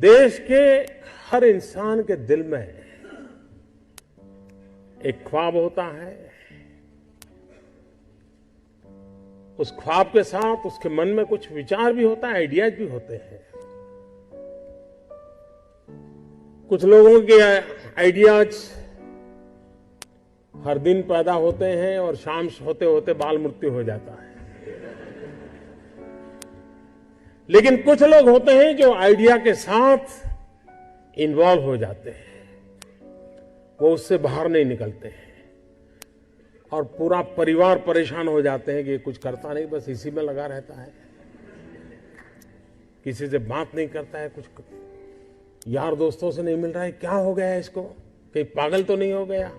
देश के हर इंसान के दिल में एक ख्वाब होता है। उस ख्वाब के साथ उसके मन में कुछ विचार भी होता है, आइडियाज भी होते हैं। कुछ लोगों के आइडियाज हर दिन पैदा होते हैं और शाम होते होते बाल मृत्यु हो जाता है। लेकिन कुछ लोग होते हैं जो आइडिया के साथ इन्वॉल्व हो जाते हैं, वो उससे बाहर नहीं निकलते हैं और पूरा परिवार परेशान हो जाते हैं कि ये कुछ करता नहीं, बस इसी में लगा रहता है, किसी से बात नहीं करता है, कुछ यार दोस्तों से नहीं मिल रहा है, क्या हो गया है इसको, कहीं पागल तो नहीं हो गया।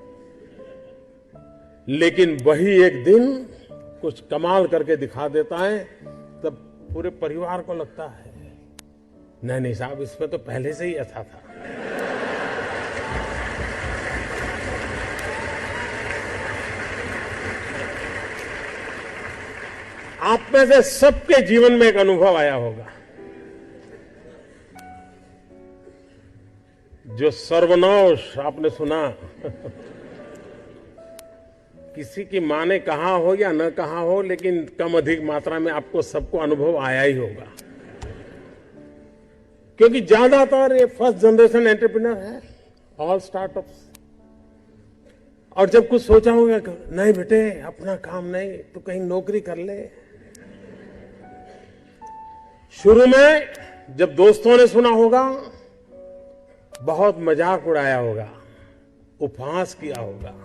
लेकिन वही एक दिन कुछ कमाल करके दिखा देता है, तब पूरे परिवार को लगता है नहीं साहब, इसमें तो पहले से ही ऐसा था। आप में से सबके जीवन में एक अनुभव आया होगा, जो सर्वनाश आपने सुना किसी की मां ने कहा हो या न कहा हो, लेकिन कम अधिक मात्रा में आपको सबको अनुभव आया ही होगा, क्योंकि ज्यादातर ये फर्स्ट जनरेशन एंटरप्रेन्योर है, ऑल स्टार्टअप्स। और जब कुछ सोचा होगा, नहीं बेटे अपना काम नहीं तो कहीं नौकरी कर ले। शुरू में जब दोस्तों ने सुना होगा, बहुत मजाक उड़ाया होगा, उपहास किया होगा,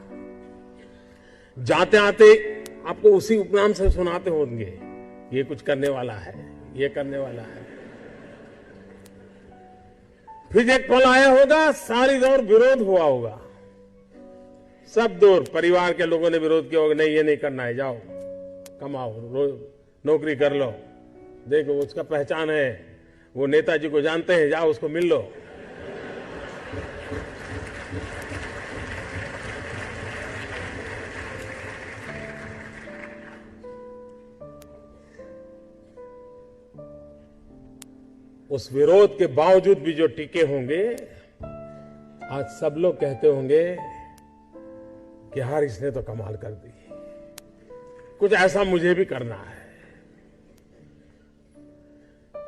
जाते आते आपको उसी उपनाम से सुनाते होंगे, ये कुछ करने वाला है, ये करने वाला है। फिर एक पल आया होगा, सारी दौर विरोध हुआ होगा, सब दौर परिवार के लोगों ने विरोध किया होगा, नहीं ये नहीं करना है, जाओ कमाओ, नौकरी कर लो, देखो उसका पहचान है, वो नेताजी को जानते हैं, जाओ उसको मिल लो। उस विरोध के बावजूद भी जो टिके होंगे, आज सब लोग कहते होंगे कि यार इसने तो कमाल कर दी, कुछ ऐसा मुझे भी करना है।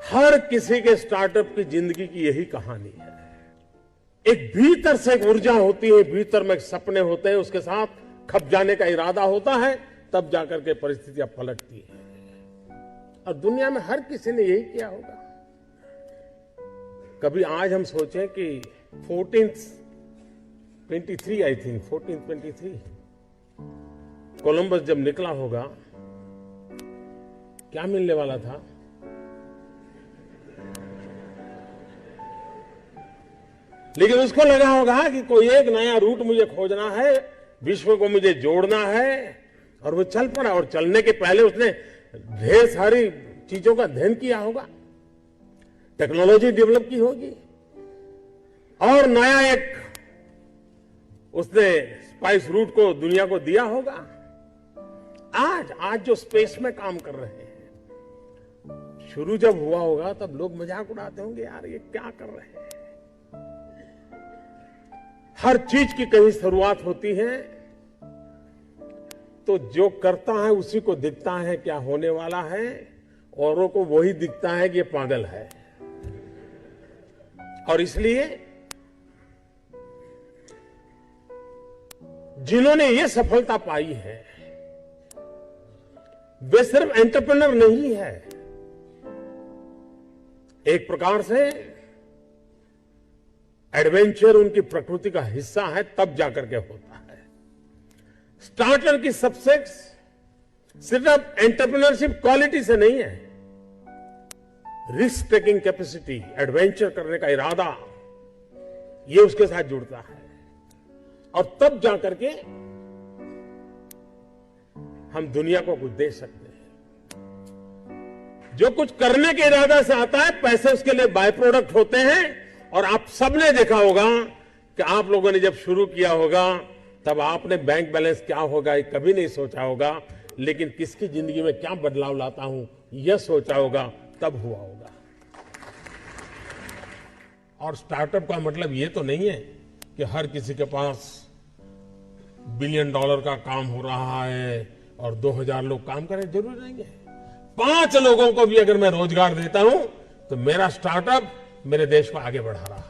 हर किसी के स्टार्टअप की जिंदगी की यही कहानी है। एक भीतर से एक ऊर्जा होती है, भीतर में सपने होते हैं, उसके साथ खप जाने का इरादा होता है, तब जाकर के परिस्थितियां पलटती है। और दुनिया में हर किसी ने यही किया होगा। कभी आज हम सोचें कि 1423 आई थिंक 1423 कोलंबस जब निकला होगा, क्या मिलने वाला था? लेकिन उसको लगा होगा कि कोई एक नया रूट मुझे खोजना है, विश्व को मुझे जोड़ना है, और वो चल पड़ा। और चलने के पहले उसने ढेर सारी चीजों का अध्ययन किया होगा, टेक्नोलॉजी डेवलप की होगी, और नया एक उसने स्पाइस रूट को दुनिया को दिया होगा। आज जो स्पेस में काम कर रहे हैं, शुरू जब हुआ होगा तब लोग मजाक उड़ाते होंगे, यार ये क्या कर रहे हैं। हर चीज की कहीं शुरुआत होती है, तो जो करता है उसी को दिखता है क्या होने वाला है, औरों को वही दिखता है कि ये पागल है। और इसलिए जिन्होंने ये सफलता पाई है, वे सिर्फ एंटरप्रेन्योर नहीं है, एक प्रकार से एडवेंचर उनकी प्रकृति का हिस्सा है, तब जाकर के होता है। स्टार्टर की सक्सेस सिर्फ एंटरप्रेन्योरशिप क्वालिटी से नहीं है, रिस्क टेकिंग कैपेसिटी, एडवेंचर करने का इरादा, ये उसके साथ जुड़ता है। और तब जाकर के हम दुनिया को कुछ दे सकते हैं। जो कुछ करने के इरादा से आता है, पैसे उसके लिए बाय प्रोडक्ट होते हैं। और आप सबने देखा होगा कि आप लोगों ने जब शुरू किया होगा, तब आपने बैंक बैलेंस क्या होगा ये कभी नहीं सोचा होगा, लेकिन किसकी जिंदगी में क्या बदलाव लाता हूं यह सोचा होगा, तब हुआ होगा। और स्टार्टअप का मतलब ये तो नहीं है कि हर किसी के पास $1 बिलियन का काम हो रहा है और 2000 लोग काम करें, जरूरी नहीं है। 5 लोगों को भी अगर मैं रोजगार देता हूं तो मेरा स्टार्टअप मेरे देश को आगे बढ़ा रहा है।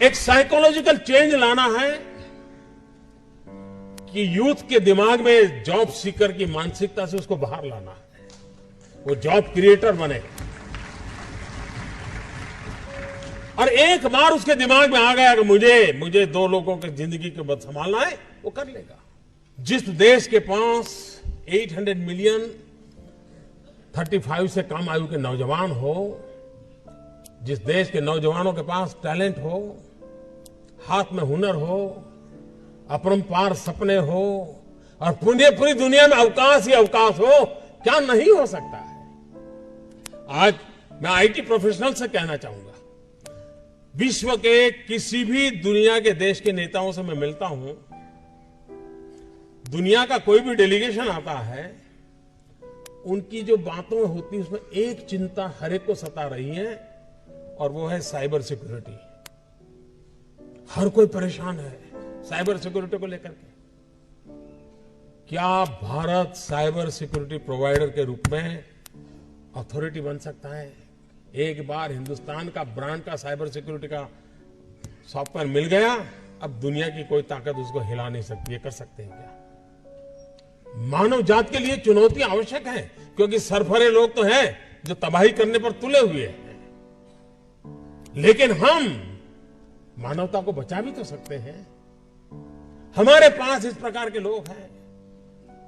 एक साइकोलॉजिकल चेंज लाना है कि यूथ के दिमाग में जॉब सीकर की मानसिकता से उसको बाहर लाना है, वो जॉब क्रिएटर बने। और एक बार उसके दिमाग में आ गया कि मुझे 2 लोगों की जिंदगी को बद संभालना है, वो कर लेगा। जिस देश के पास 800 मिलियन 35 से कम आयु के नौजवान हो, जिस देश के नौजवानों के पास टैलेंट हो, हाथ में हुनर हो, अपरंपार सपने हो और पूरी दुनिया में अवकाश ही अवकाश हो, क्या नहीं हो सकता है। आज मैं आईटी प्रोफेशनल से कहना चाहूंगा, विश्व के किसी भी दुनिया के देश के नेताओं से मैं मिलता हूं, दुनिया का कोई भी डेलीगेशन आता है, उनकी जो बातों होती है उसमें एक चिंता हर एक को सता रही है और वो है साइबर सिक्योरिटी। हर कोई परेशान है साइबर सिक्योरिटी को लेकर के। क्या भारत साइबर सिक्योरिटी प्रोवाइडर के रूप में अथॉरिटी बन सकता है? एक बार हिंदुस्तान का ब्रांड का साइबर सिक्योरिटी का सॉफ्टवेयर मिल गया, अब दुनिया की कोई ताकत उसको हिला नहीं सकती। ये कर सकते हैं क्या? मानव जात के लिए चुनौती आवश्यक है, क्योंकि सरफरे लोग तो हैं जो तबाही करने पर तुले हुए हैं, लेकिन हम मानवता को बचा भी तो सकते हैं। हमारे पास इस प्रकार के लोग हैं।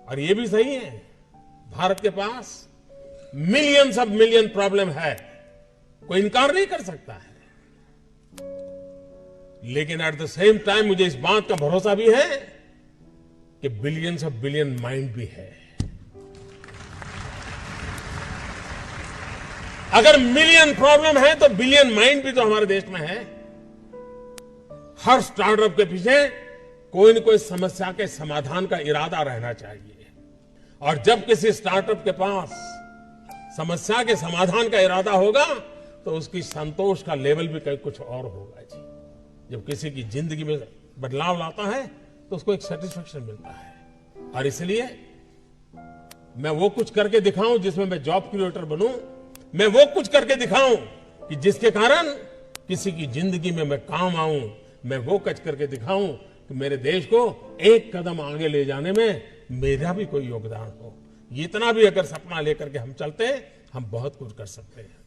और ये भी सही है, भारत के पास मिलियंस ऑफ मिलियन प्रॉब्लम है, कोई इनकार नहीं कर सकता है। लेकिन एट द सेम टाइम मुझे इस बात का भरोसा भी है कि बिलियंस ऑफ बिलियन माइंड भी है। अगर मिलियन प्रॉब्लम है तो बिलियन माइंड भी तो हमारे देश में है। हर स्टार्टअप के पीछे कोई न कोई समस्या के समाधान का इरादा रहना चाहिए, और जब किसी स्टार्टअप के पास समस्या के समाधान का इरादा होगा तो उसकी संतोष का लेवल भी कहीं कुछ और होगा जी। जब किसी की जिंदगी में बदलाव लाता है तो उसको एक सेटिस्फेक्शन मिलता है। और इसलिए मैं वो कुछ करके दिखाऊं जिसमें मैं जॉब क्रिएटर बनूं, मैं वो कुछ करके दिखाऊं कि जिसके कारण किसी की जिंदगी में मैं काम आऊं, मैं वो कुछ करके दिखाऊं कि मेरे देश को एक कदम आगे ले जाने में मेरा भी कोई योगदान हो। इतना भी अगर सपना लेकर के हम चलते हैं, हम बहुत कुछ कर सकते हैं।